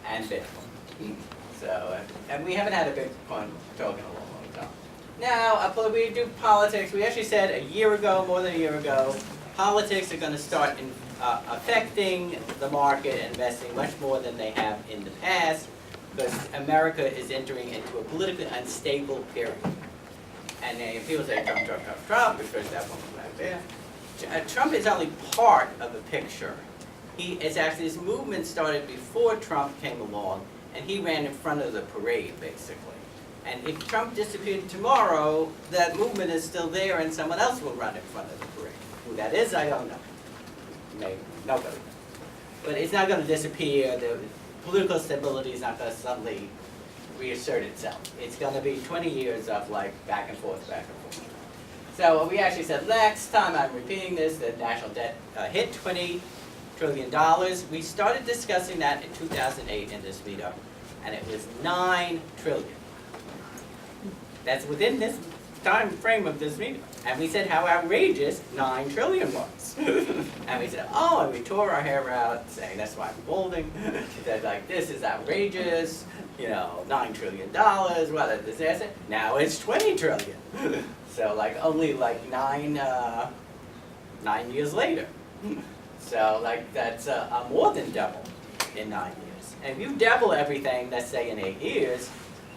and Bitcoin. So, and we haven't had a Bitcoin talk in a long time. Now, we do politics. We actually said a year ago, more than a year ago, politics are going to start affecting the market and investing much more than they have in the past, because America is entering into a politically unstable period. And people say Trump, Trump, Trump, Trump, because that one was back there. Trump is only part of the picture. It's actually, this movement started before Trump came along, and he ran in front of the parade, basically. And if Trump disappeared tomorrow, that movement is still there, and someone else will run in front of the parade. Who that is, I don't know. Maybe nobody. But it's not going to disappear. The political stability is not going to suddenly reassert itself. It's going to be 20 years of like back and forth, back and forth. So we actually said next time, I'm repeating this, the national debt hit $20 trillion. We started discussing that in 2008 in this meetup, and it was $9 trillion. That's within this time frame of this meeting. And we said how outrageous $9 trillion was. And we said, oh, and we tore our hair out saying, that's why I'm bolding. That like, this is outrageous, you know, $9 trillion, what a disaster. Now it's 20 trillion. So like only like nine years later. So like that's more than double in 9 years. And if you double everything, let's say in 8 years,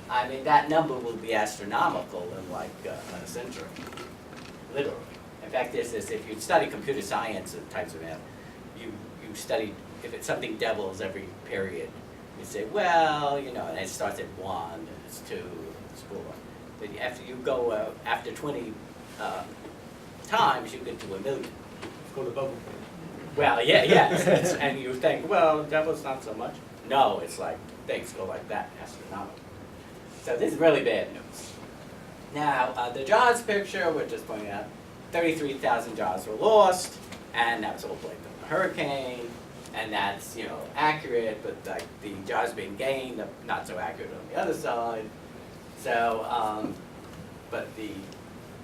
I mean, that number will be astronomical in like a century, literally. In fact, there's this, if you study computer science and types of math, you study, if it's something doubles every period, you say, well, you know, and it starts at 1, and it's 2, it's 4. But after you go, after 20 times, you get to 1 million. It's called a bubble. Well, yeah, yes. And you think, well, double's not so much. No, it's like, things go like that, astronomical. So this is really bad news. Now, the jobs picture, we're just pointing out, 33,000 jobs were lost, and that was all blamed on the hurricane, and that's, you know, accurate, but like the jobs being gained, not so accurate on the other side. So, but the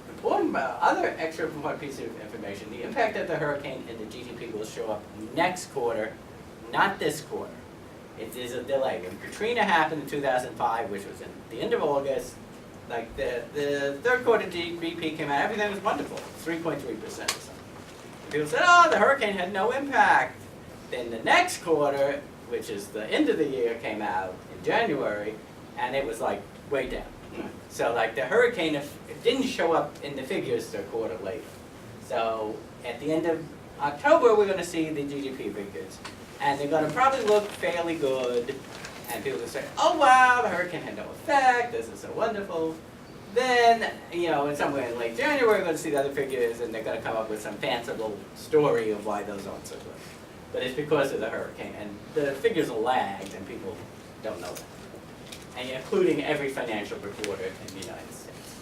important, other extra important piece of information, the impact of the hurricane in the GDP will show up next quarter, not this quarter. It is a delay. When Katrina happened in 2005, which was in the end of August, like the third quarter GDP came out, everything was wonderful, 3.3% or something. People said, oh, the hurricane had no impact. Then the next quarter, which is the end of the year, came out in January, and it was like way down. So like the hurricane, it didn't show up in the figures till a quarter later. So at the end of October, we're going to see the GDP figures. And they're going to probably look fairly good, and people will say, oh wow, the hurricane had no effect, this is so wonderful. Then, you know, in somewhere in late January, we're going to see the other figures, and they're going to come up with some fanciful story of why those aren't so good. But it's because of the hurricane, and the figures are lagged, and people don't know that. And including every financial reporter in the United States.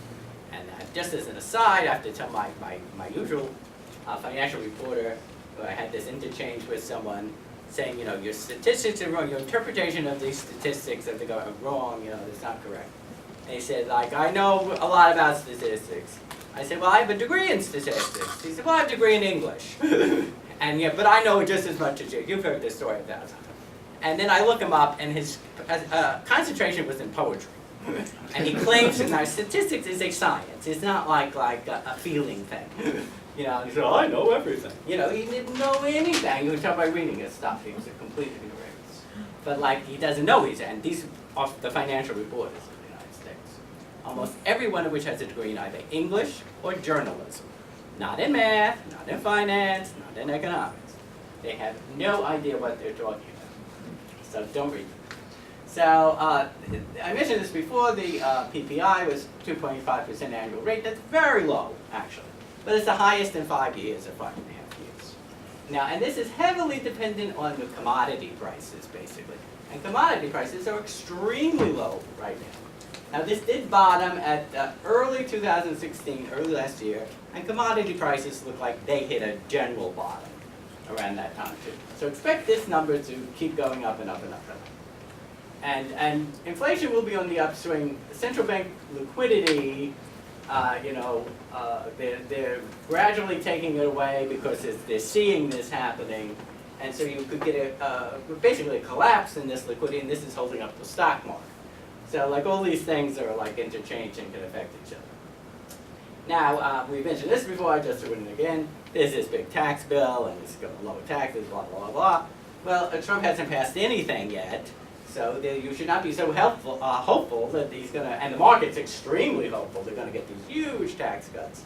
And just as an aside, I have to tell my usual financial reporter, who I had this interchange with someone, saying, you know, your statistics are wrong, your interpretation of these statistics are wrong, you know, that's not correct. And he said, like, I know a lot about statistics. I said, well, I have a degree in statistics. He said, well, I have a degree in English. And yeah, but I know just as much as you. You've heard this story 1,000 times. And then I look him up, and his concentration was in poetry. And he claims that now statistics is a science. It's not like a feeling thing. You know, he said, oh, I know everything. You know, he didn't know anything. You could tell by reading his stuff. He was a complete ignoramus. But like, he doesn't know he's, and these are the financial reporters of the United States. Almost every one of which has a degree in either English or journalism. Not in math, not in finance, not in economics. They have no idea what they're talking about. So don't read them. So I mentioned this before, the PPI was 2.5% annual rate. That's very low, actually. But it's the highest in 5 years, or 5.5 years. Now, and this is heavily dependent on the commodity prices, basically. And commodity prices are extremely low right now. Now, this did bottom at early 2016, early last year, and commodity prices look like they hit a general bottom around that time, too. So expect this number to keep going up and up and up and up. And inflation will be on the upswing. Central bank liquidity, they're gradually taking it away because they're seeing this happening. And so you could get basically a collapse in this liquidity, and this is holding up the stock market. So like all these things are like interchanged and can affect each other. Now, we mentioned this before, I just threw it in again. There's this big tax bill, and it's going to lower taxes, blah, blah, blah, blah. Well, Trump hasn't passed anything yet, so you should not be so hopeful that he's going to, and the market's extremely hopeful, they're going to get these huge tax cuts.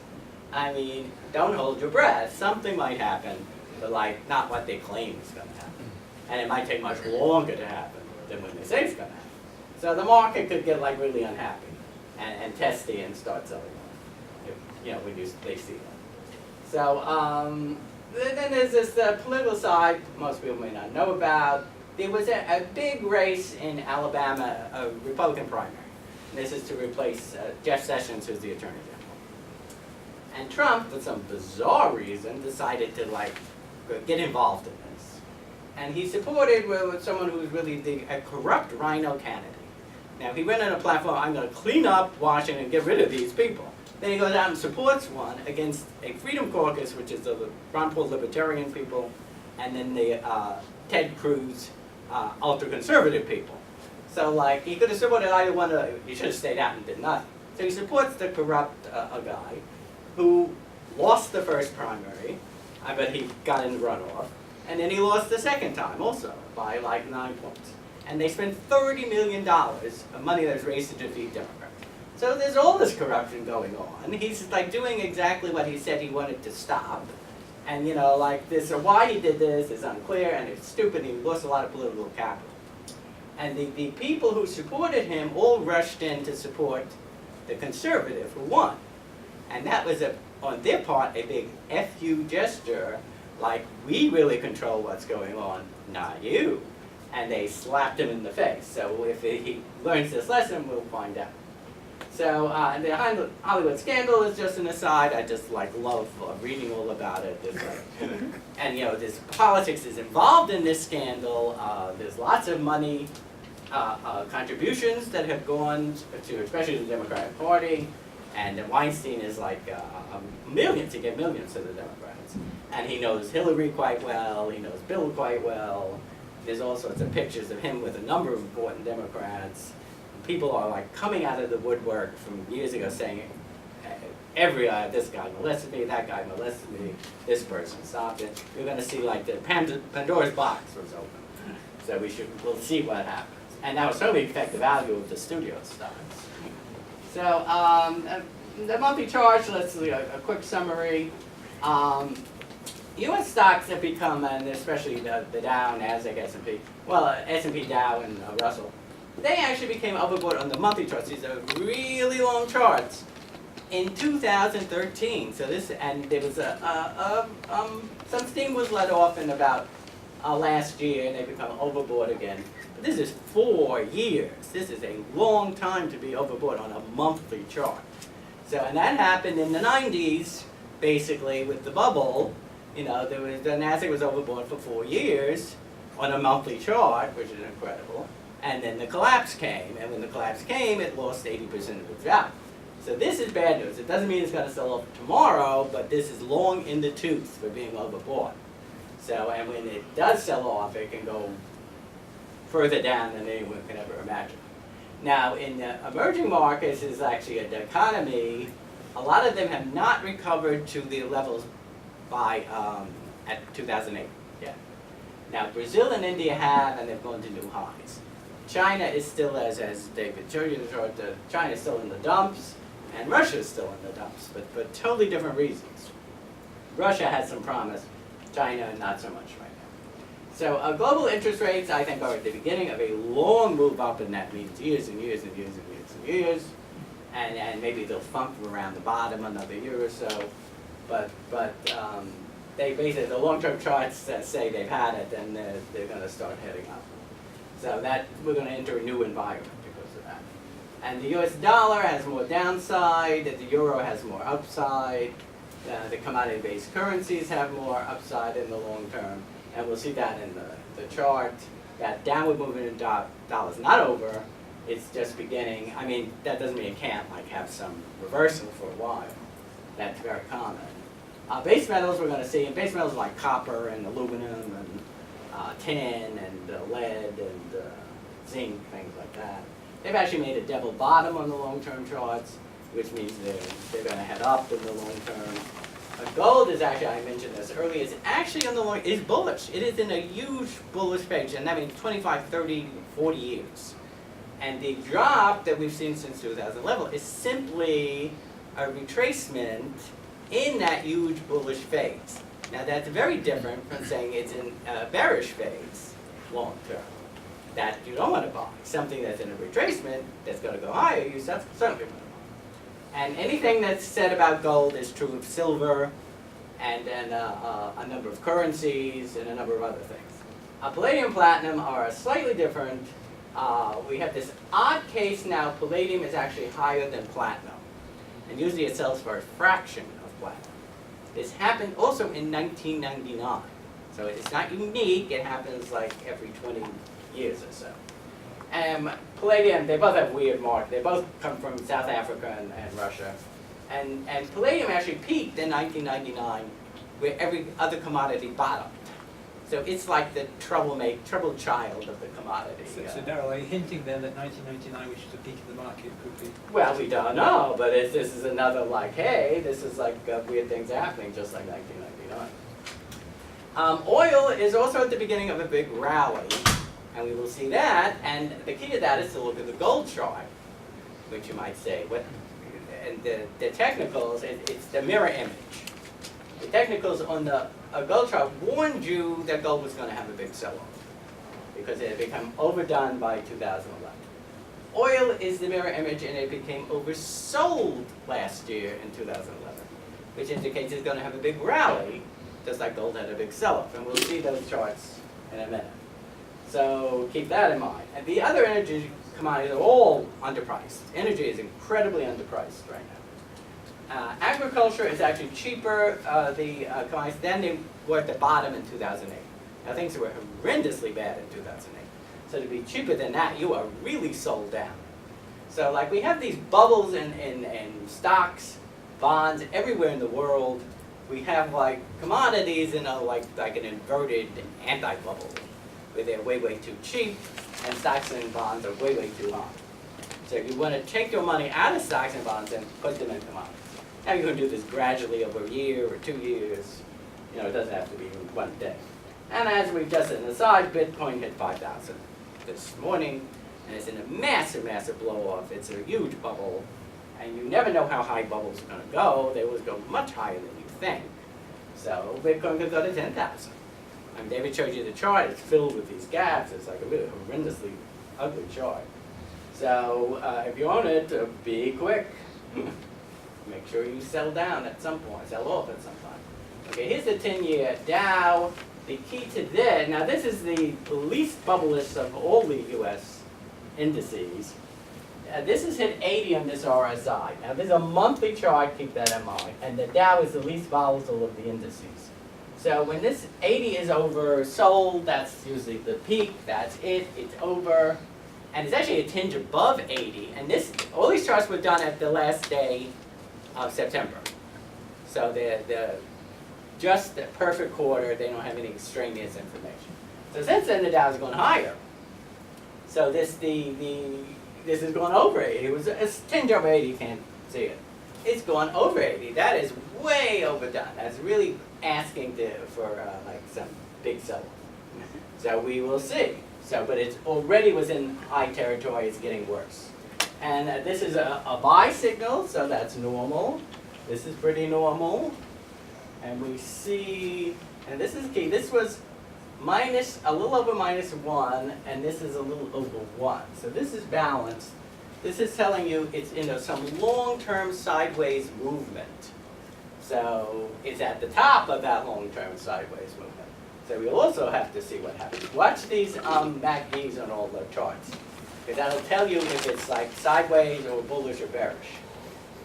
I mean, don't hold your breath. Something might happen, but like not what they claim is going to happen. And it might take much longer to happen than when they say it's going to happen. So the market could get like really unhappy and testy and start selling more, when they see that. So then there's this political side most people may not know about. There was a big race in Alabama, a Republican primary. And this is to replace Jeff Sessions, who's the Attorney General. And Trump, for some bizarre reason, decided to get involved in this. And he supported with someone who was really a corrupt rhino candidate. Now he went on a platform, I'm going to clean up Washington and get rid of these people. Then he goes out and supports one against a Freedom Caucus, which is the Ron Paul libertarian people, and then the Ted Cruz ultra-conservative people. So he could have supported either one of them. He should have stayed out and did nothing. So he supports the corrupt guy who lost the first primary, but he got in the runoff, and then he lost the second time also by 9 points. And they spent $30 million of money that was raised to defeat Democrats. So there's all this corruption going on. He's doing exactly what he said he wanted to stop. And this, or why he did this is unclear, and it's stupid, and he lost a lot of political capital. And the people who supported him all rushed in to support the conservative who won. And that was, on their part, a big F-you gesture, like, we really control what's going on, not you. And they slapped him in the face. So if he learns this lesson, we'll find out. So the Hollywood scandal is just an aside. I just love reading all about it. And this politics is involved in this scandal. There's lots of money, contributions that have gone to, especially the Democratic Party. And Weinstein is millions, he gave millions to the Democrats. And he knows Hillary quite well, he knows Bill quite well. There's all sorts of pictures of him with a number of important Democrats. People are coming out of the woodwork from years ago saying, this guy molested me, that guy molested me, this person stopped it. You're going to see the Pandora's box was open. So we'll see what happens. And that will certainly affect the value of the studio stocks. So the monthly charts, let's do a quick summary. U.S. stocks have become, and especially the Dow, Nasdaq, S&P, S&P, Dow, and Russell, they actually became overbought on the monthly charts. These are really long charts in 2013. So and there was some steam was let off in about last year, and they become overbought again. But this is 4 years. This is a long time to be overbought on a monthly chart. So, and that happened in the 90s, basically, with the bubble. The Nasdaq was overbought for 4 years on a monthly chart, which is incredible. And then the collapse came, and when the collapse came, it lost 80% of its value. So this is bad news. It doesn't mean it's going to sell off tomorrow, but this is long in the tooth for being overbought. So, and when it does sell off, it can go further down than anyone can ever imagine. Now, in the emerging markets, is actually a dichotomy. A lot of them have not recovered to the levels by at 2008 yet. Now, Brazil and India have, and they've gone to new highs. China is still, as David showed you the chart, China is still in the dumps, and Russia is still in the dumps, but for totally different reasons. Russia has some promise, China not so much right now. So global interest rates, I think, are at the beginning of a long move up, and that means years and years and years and years and years. And maybe they'll funk around the bottom another year or so. But they basically, the long-term charts say they've had it, and they're going to start heading up. So that we're going to enter a new environment because of that. And the U.S. dollar has more downside, the euro has more upside, the commodity-based currencies have more upside in the long term, and we'll see that in the chart. That downward movement in dollar is not over, it's just beginning. I mean, that doesn't mean it can't have some reversal for a while. That's very common. Base metals we're going to see, and base metals like copper and aluminum and tin and lead and zinc, things like that. They've actually made a double bottom on the long-term charts, which means they're going to head up in the long term. Gold is actually, I mentioned this earlier, is actually on the long, is bullish. It is in a huge bullish phase, and that means 25, 30, 40 years. And the drop that we've seen since 2011 is simply a retracement in that huge bullish phase. Now that's very different from saying it's in a bearish phase, long term, that you don't want to buy. Something that's in a retracement that's going to go higher, you certainly want to buy. And anything that's said about gold is true of silver and then a number of currencies and a number of other things. Palladium and platinum are slightly different. We have this odd case now. Palladium is actually higher than platinum. And usually it sells for a fraction of platinum. This happened also in 1999. So it's not unique. It happens like every 20 years or so. Palladium, they both have weird marks. They both come from South Africa and Russia. And palladium actually peaked in 1999 where every other commodity bottomed. So it's like the troubled child of the commodity. So Daryl, are you hinting then that 1999, which is the peak of the market, could be? Well, we don't know, but this is another like, hey, this is like weird things happening just like 1999. Oil is also at the beginning of a big rally, and we will see that. And the key to that is to look at the gold chart, which you might say, and the technicals, it's the mirror image. The technicals on the gold chart warned you that gold was going to have a big sell-off because it had become overdone by 2011. Oil is the mirror image, and it became oversold last year in 2011, which indicates it's going to have a big rally, just like gold had a big sell-off. And we'll see those charts in a minute. So keep that in mind. And the other energy commodities are all underpriced. Energy is incredibly underpriced right now. Agriculture is actually cheaper, the commodities, than they were at the bottom in 2008. Now things were horrendously bad in 2008. So to be cheaper than that, you are really sold down. So like we have these bubbles in stocks, bonds, everywhere in the world. We have like commodities in like an inverted anti-bubble, where they're way, way too cheap, and stocks and bonds are way, way too high. So you want to take your money out of stocks and bonds and put them in commodities. Now you can do this gradually over a year or 2 years. You know, it doesn't have to be in one day. And as we've just said aside, Bitcoin hit 5,000 this morning, and it's in a massive, massive blow-off. It's a huge bubble, and you never know how high bubbles are going to go. They always go much higher than you think. So Bitcoin could go to 10,000. I mean, David showed you the chart. It's filled with these gaps. It's like a really horrendously ugly chart. So if you own it, be quick. Make sure you sell down at some point, sell off at some point. Okay, here's the 10-year Dow. The key to this, now this is the least bubbleless of all the U.S. indices. This has hit 80 on this RSI. Now this is a monthly chart, keep that in mind. And the Dow is the least volatile of the indices. So when this 80 is oversold, that's usually the peak, that's it, it's over. And it's actually a tinge above 80. And all these charts were done at the last day of September. So they're just the perfect quarter. They don't have any extraneous information. So since then, the Dow is going higher. So this is going over 80. It was a tinge over 80. You can't see it. It's going over 80. That is way overdone. That's really asking for like some big sell. So we will see. So, but it's already was in high territory. It's getting worse. And this is a buy signal, so that's normal. This is pretty normal. And we see, and this is key, this was a little over -1, and this is a little over 1. So this is balanced. This is telling you it's in some long-term sideways movement. So it's at the top of that long-term sideways movement. So we'll also have to see what happens. Watch these MACDs on all the charts, because that'll tell you if it's like sideways or bullish or bearish.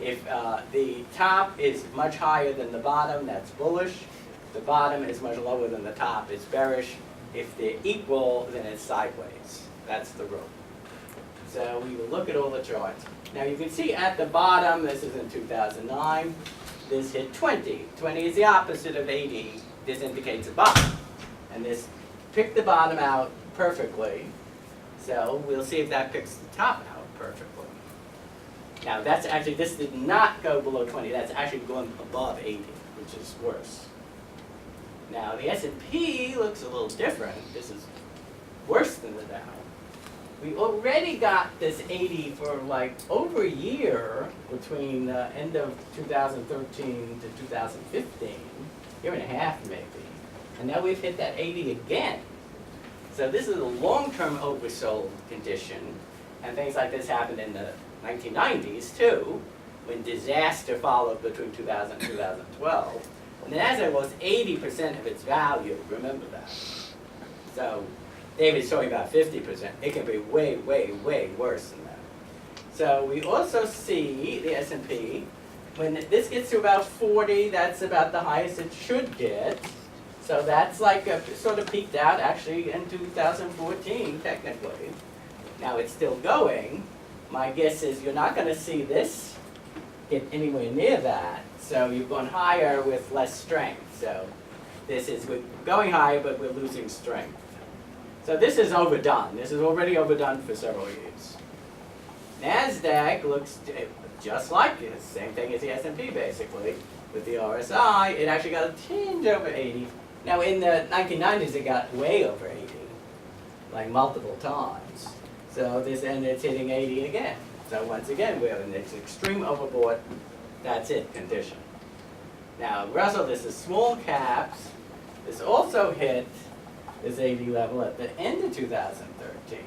If the top is much higher than the bottom, that's bullish. The bottom is much lower than the top, it's bearish. If they're equal, then it's sideways. That's the rule. So we will look at all the charts. Now you can see at the bottom, this is in 2009, this hit 20. 20 is the opposite of 80. This indicates a bottom. And this picked the bottom out perfectly, so we'll see if that picks the top out perfectly. Now that's actually, this did not go below 20, that's actually going above 80, which is worse. Now the S&P looks a little different. This is worse than the Dow. We already got this 80 for like over a year between the end of 2013 to 2015, year and a half maybe. And now we've hit that 80 again. So this is a long-term oversold condition. And things like this happened in the 1990s too, when disaster followed between 2000 and 2012. And the NASDAQ lost 80% of its value, remember that. So David's talking about 50%. It can be way, way, way worse than that. So we also see the S&P, when this gets to about 40, that's about the highest it should get. So that's like sort of peaked out actually in 2014, technically. Now it's still going. My guess is you're not going to see this get anywhere near that. So you're going higher with less strength. So this is, we're going higher, but we're losing strength. So this is overdone. This is already overdone for several years. NASDAQ looks just like it. Same thing as the S&P basically. With the RSI, it actually got a tinge over 80. Now in the 1990s, it got way over 80, like multiple times. So this, and it's hitting 80 again. So once again, we're in this extreme overbought, that's it condition. Now Russell, this is small caps. This also hit this 80 level at the end of 2013.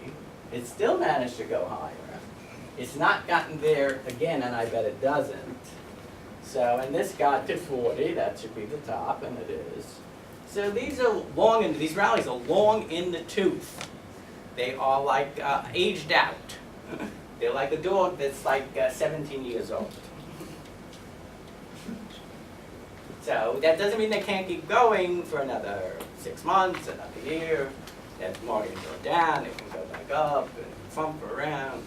It still managed to go higher. It's not gotten there again, and I bet it doesn't. So, and this got to 40, that should be the top, and it is. So these are long, in, these rallies are long in the tooth. They are like aged out. They're like a dog that's like 17 years old. So that doesn't mean they can't keep going for another 6 months, another year. That market can go down, it can go back up, and thump around.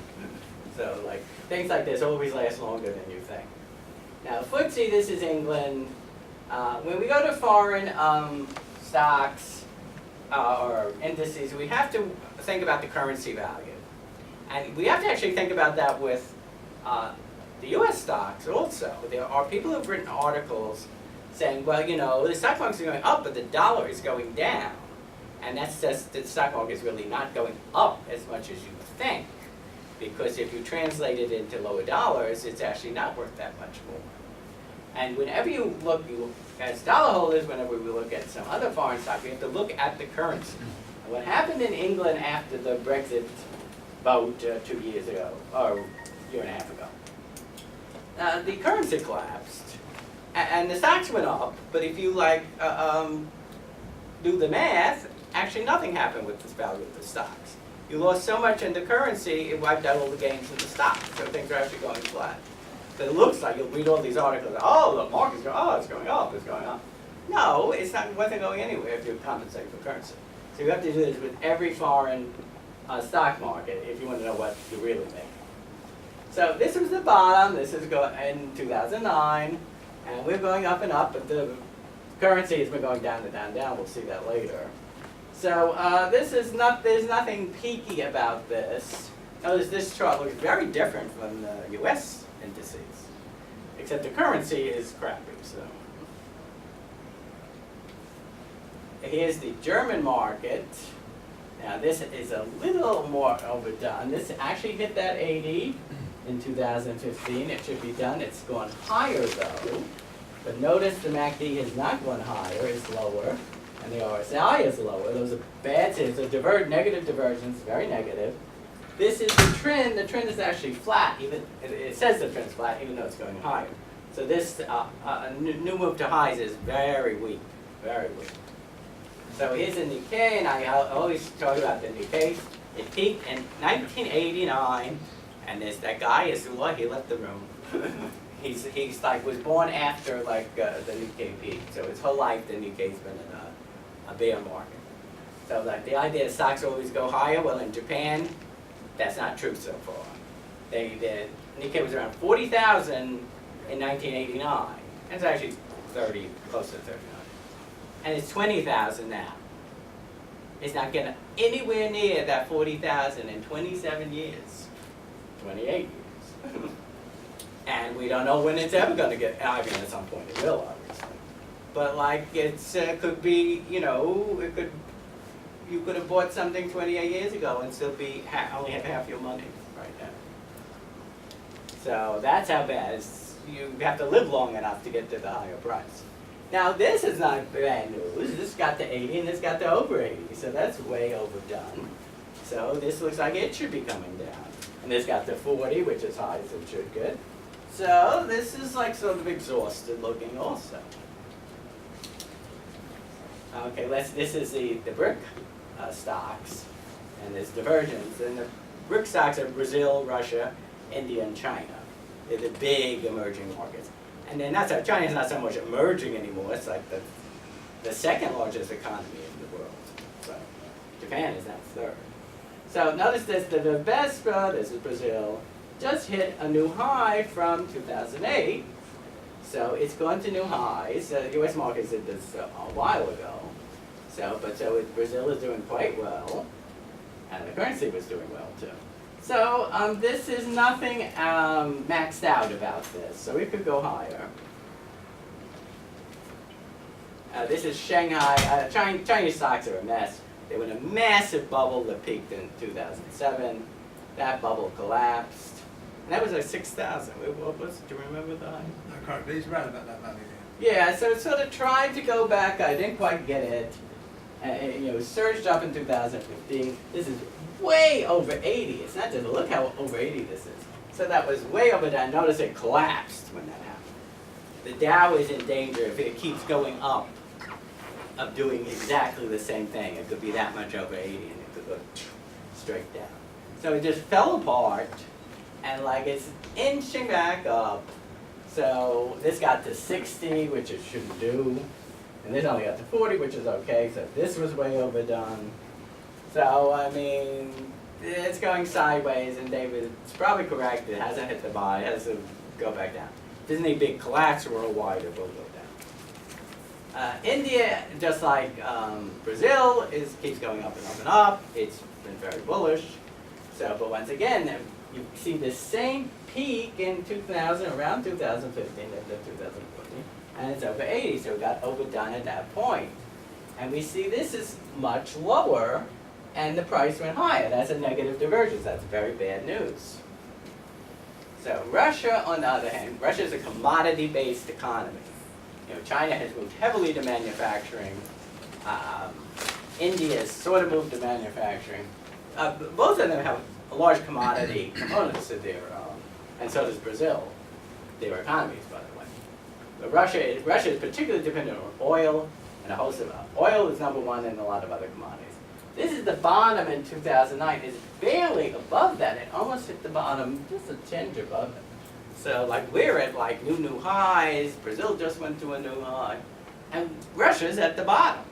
So like things like this always last longer than you think. Now FTSE, this is England. When we go to foreign stocks or indices, we have to think about the currency value. And we have to actually think about that with the US stocks also. There are people who have written articles saying, well, you know, the stock market is going up, but the dollar is going down. And that's just, the stock market is really not going up as much as you think. Because if you translate it into lower dollars, it's actually not worth that much more. And whenever you look, as dollar holders, whenever we look at some other foreign stock, we have to look at the currency. And what happened in England after the Brexit vote 2 years ago, or a year and a half ago, the currency collapsed. And the stocks went up, but if you like do the math, actually nothing happened with the value of the stocks. You lost so much in the currency, it wiped out all the gains in the stocks. So things are actually going flat. So it looks like you'll read all these articles. Oh, the market's going. Oh, it's going up. It's going up. No, it's not. It wasn't going anywhere if you're compensating for currency. So you have to do this with every foreign stock market if you want to know what you really make. So this was the bottom. This is going in 2009. And we're going up and up, but the currency has been going down and down and down. We'll see that later. So this is not, there's nothing peaky about this. Notice this chart looks very different from the US indices, except the currency is crappy. So here's the German market. Now this is a little more overdone. This actually hit that 80. In 2015, it should be done. It's gone higher though. But notice the MACD has not gone higher, it's lower. And the RSI is lower. Those are bad things. So negative divergence, very negative. This is the trend. The trend is actually flat. Even it says the trend's flat, even though it's going higher. So this new move to highs is very weak, very weak. So here's the Nikkei, and I always talk about the Nikkei. It peaked in 1989. And there's that guy, Isula, he left the room. he's like, was born after like the Nikkei peak. So his whole life the Nikkei's been in a bear market. So like the idea that stocks always go higher, well in Japan, that's not true so far. The Nikkei was around 40,000 in 1989. It's actually 30, close to 39. And it's 20,000 now. It's not getting anywhere near that 40,000 in 27 years, 28 years. And we don't know when it's ever going to get, I mean, at some point it will, obviously. But like, it's could be, you know, you could have bought something 28 years ago and still be, only have half your money right now. So that's how bad you have to live long enough to get to the higher price. Now this is not bad news. This got to 80 and this got to over 80, so that's way overdone. So this looks like it should be coming down. And this got to 40, which is high as it should get. So this is like sort of exhausted looking also. Okay, this is the brick stocks, and there's divergence. And the brick stocks are Brazil, Russia, India, and China. They're the big emerging markets. And then China's not so much emerging anymore, it's like the second largest economy in the world. So Japan is now third. So notice this, the Vespa, this is Brazil, just hit a new high from 2008. So it's gone to new highs. The US market did this a while ago. So Brazil is doing quite well, and the currency was doing well too. So this is nothing maxed out about this, so it could go higher. This is Shanghai. Chinese stocks are a mess. They were in a massive bubble that peaked in 2007. That bubble collapsed. And that was like 6,000. What was it? Do you remember the high? I can't believe it's around about that value. Yeah, so it sort of tried to go back. I didn't quite get it. You know, it surged up in 2015. This is way over 80. It's not just, look how over 80 this is. So that was way over that. Notice it collapsed when that happened. The Dow is in danger if it keeps going up of doing exactly the same thing. It could be that much over 80 and it could go straight down. So it just fell apart and like it's inching back up. So this got to 60, which it shouldn't do. And this only got to 40, which is okay, so this was way overdone. So, I mean, it's going sideways, and David's probably correct. It hasn't hit the bottom. It has to go back down. If there's any big collapse worldwide, it will go down. India, just like Brazil, keeps going up and up and up. It's been very bullish. So, but once again, you see the same peak in 2000, around 2015, into 2014. And it's over 80, so it got overdone at that point. And we see this is much lower, and the price went higher. That's a negative divergence. That's very bad news. So Russia, on the other hand, Russia is a commodity-based economy. You know, China has moved heavily to manufacturing. India has sort of moved to manufacturing. Both of them have a large commodity components to their, and so does Brazil, their economies, by the way. But Russia is particularly dependent on oil and a host of oil is number one and a lot of other commodities. This is the bottom in 2009. It's barely above that. It almost hit the bottom, just a tinge above it. So like we're at like new highs. Brazil just went to a new high, and Russia's at the bottom.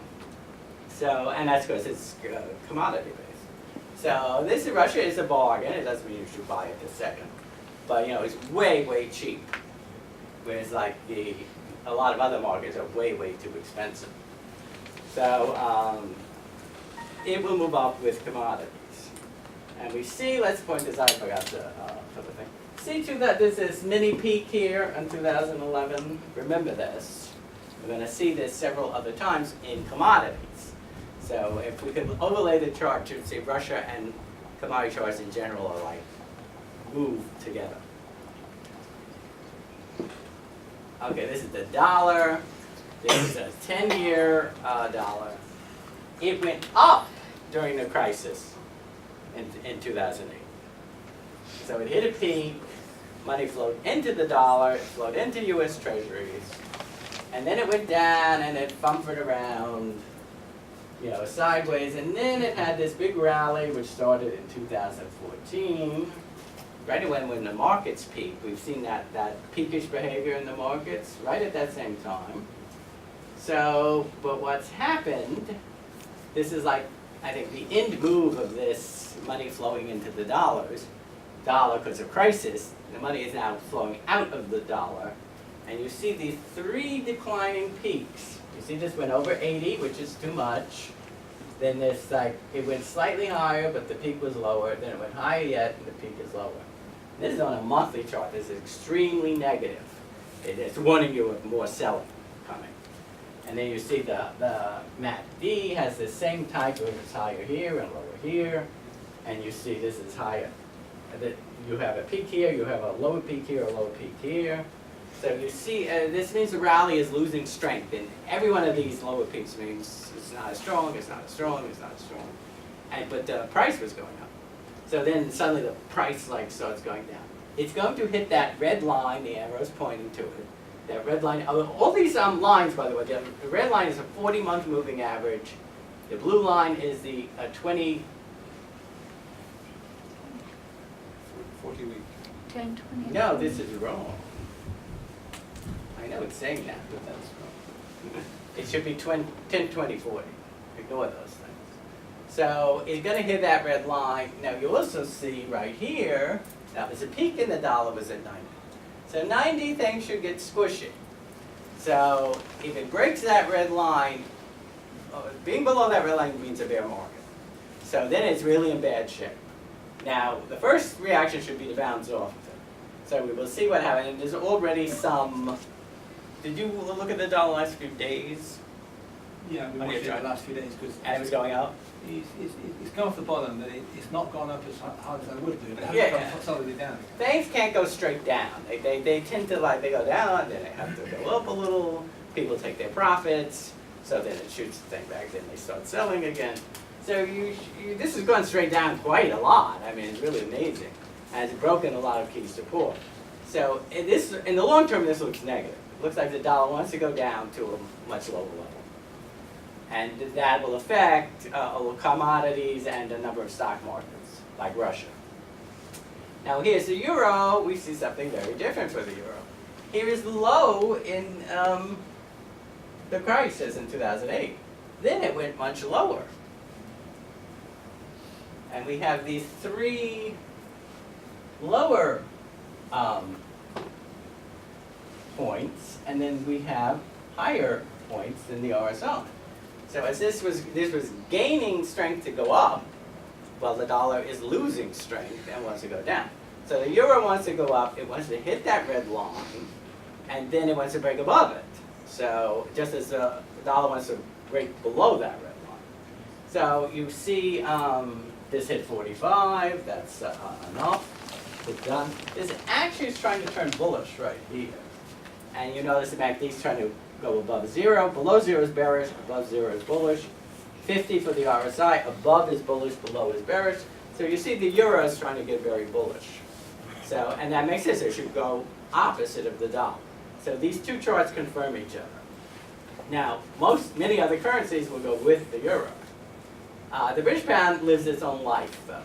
So and that's because it's commodity based. So this Russia is a bargain. It doesn't mean you should buy it this second, but you know it's way cheap. Whereas like a lot of other markets are way too expensive. So it will move up with commodities. And we see, let's point this out, I forgot to put the thing. See too that there's this mini peak here in 2011. Remember this. We're going to see this several other times in commodities. So if we could overlay the chart to see Russia and commodity charts in general are like moved together. Okay, this is the dollar. This is a 10-year dollar. It went up during the crisis in 2008. So it hit a peak. Money flowed into the dollar. It flowed into U.S. Treasuries. And then it went down and it bumped around, you know, sideways. And then it had this big rally which started in 2014. Right when the markets peak, we've seen that peakish behavior in the markets right at that same time. So, but what's happened, this is like, I think the end move of this money flowing into the dollars. Dollar, because of crisis, the money is now flowing out of the dollar. And you see these three declining peaks. You see this went over 80, which is too much. Then this like, it went slightly higher, but the peak was lower. Then it went higher yet, and the peak is lower. This is on a monthly chart. This is extremely negative. It's warning you of more selling coming. And then you see the MACD has the same type of, it's higher here and lower here. And you see this is higher. You have a peak here, you have a lower peak here, a lower peak here. So you see, this means the rally is losing strength. And every one of these lower peaks means it's not as strong, it's not as strong, it's not as strong. But the price was going up. So then suddenly the price like starts going down. It's going to hit that red line, the arrow's pointing to it. That red line, all these lines, by the way, the red line is a 40-month moving average. The blue line is the 20. 40 week. 10, 20. No, this is wrong. I know it's saying that, but that's wrong. It should be 10, 20, 40. Ignore those things. So it's going to hit that red line. Now you also see right here, now there's a peak in the dollar was at 90. So 90 things should get squishy. So if it breaks that red line, being below that red line means a bear market. So then it's really in bad shape. Now, the first reaction should be to bounce off of it. So we will see what happens. And there's already some, did you look at the dollar last few days? Yeah, we Oh, watched it you're the last few days because And it was going up? it's gone off the bottom, but it's not gone up as hard as I would do. But it Yeah. hasn't gone solidly down. Things can't go straight down. They tend to they go down, then they have to go up a little. People take their profits, so then it shoots the thing back, then they start selling again. So this has gone straight down quite a lot. I mean, it's really amazing. And it's broken a lot of key support. So in the long term, this looks negative. It looks like the dollar wants to go down to a much lower level. And that will affect commodities and a number of stock markets, like Russia. Now here's the euro. We see something very different for the euro. Here is the low in the crisis in 2008. Then it went much lower. And we have these three lower points, and then we have higher points than the RSI. So as this was gaining strength to go up, well, the dollar is losing strength and wants to go down. So the euro wants to go up, it wants to hit that red line, and then it wants to break above it. So just as the dollar wants to break below that red line. So you see this hit 45, that's enough, it's done. This actually is trying to turn bullish right here. And you notice the MACD is trying to go above 0. Below 0 is bearish, above 0 is bullish. 50 for the RSI, above is bullish, below is bearish. So you see the euro is trying to get very bullish. So, and that makes sense, it should go opposite of the dollar. So these two charts confirm each other. Now, many other currencies will go with the euro. The British pound lives its own life, though.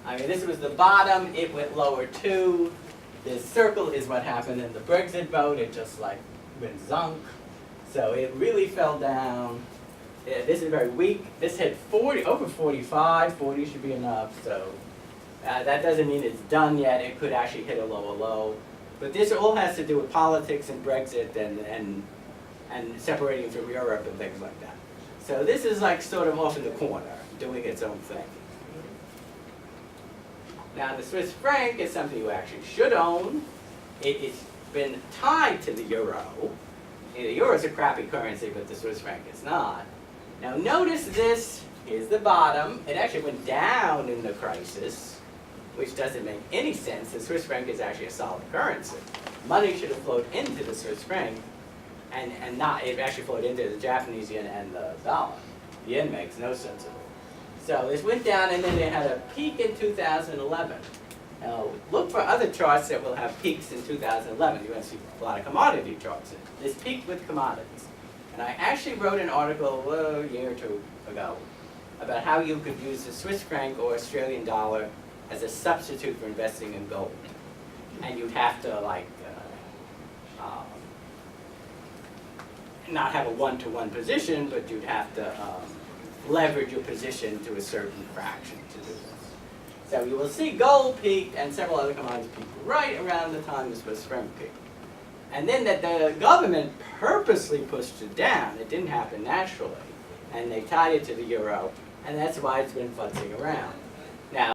I mean, this was the bottom, it went lower too. This circle is what happened in the Brexit vote, it just like went zonk. So it really fell down. This is very weak. This hit 40, over 45, 40 should be enough. So that doesn't mean it's done yet. It could actually hit a lower low. But this all has to do with politics and Brexit and separating from Europe and things like that. So this is like sort of off in the corner, doing its own thing. Now the Swiss franc is something you actually should own. It's been tied to the euro. The euro is a crappy currency, but the Swiss franc is not. Now notice this is the bottom. It actually went down in the crisis, which doesn't make any sense. The Swiss franc is actually a solid currency. Money should have flowed into the Swiss franc, and not, it actually flowed into the Japanese yen and the dollar. The yen makes no sense at all. So this went down, and then they had a peak in 2011. Now look for other charts that will have peaks in 2011. You're going to see a lot of commodity charts. This peaked with commodities. And I actually wrote an article a year or two ago about how you could use the Swiss franc or Australian dollar as a substitute for investing in gold. And you'd have to like not have a one-to-one position, but you'd have to leverage your position to a certain fraction to do this. So you will see gold peaked and several other commodities peaked right around the time the Swiss franc peaked. And then that the government purposely pushed it down. It didn't happen naturally. and they tied it to the euro, and that's why it's been futzing around.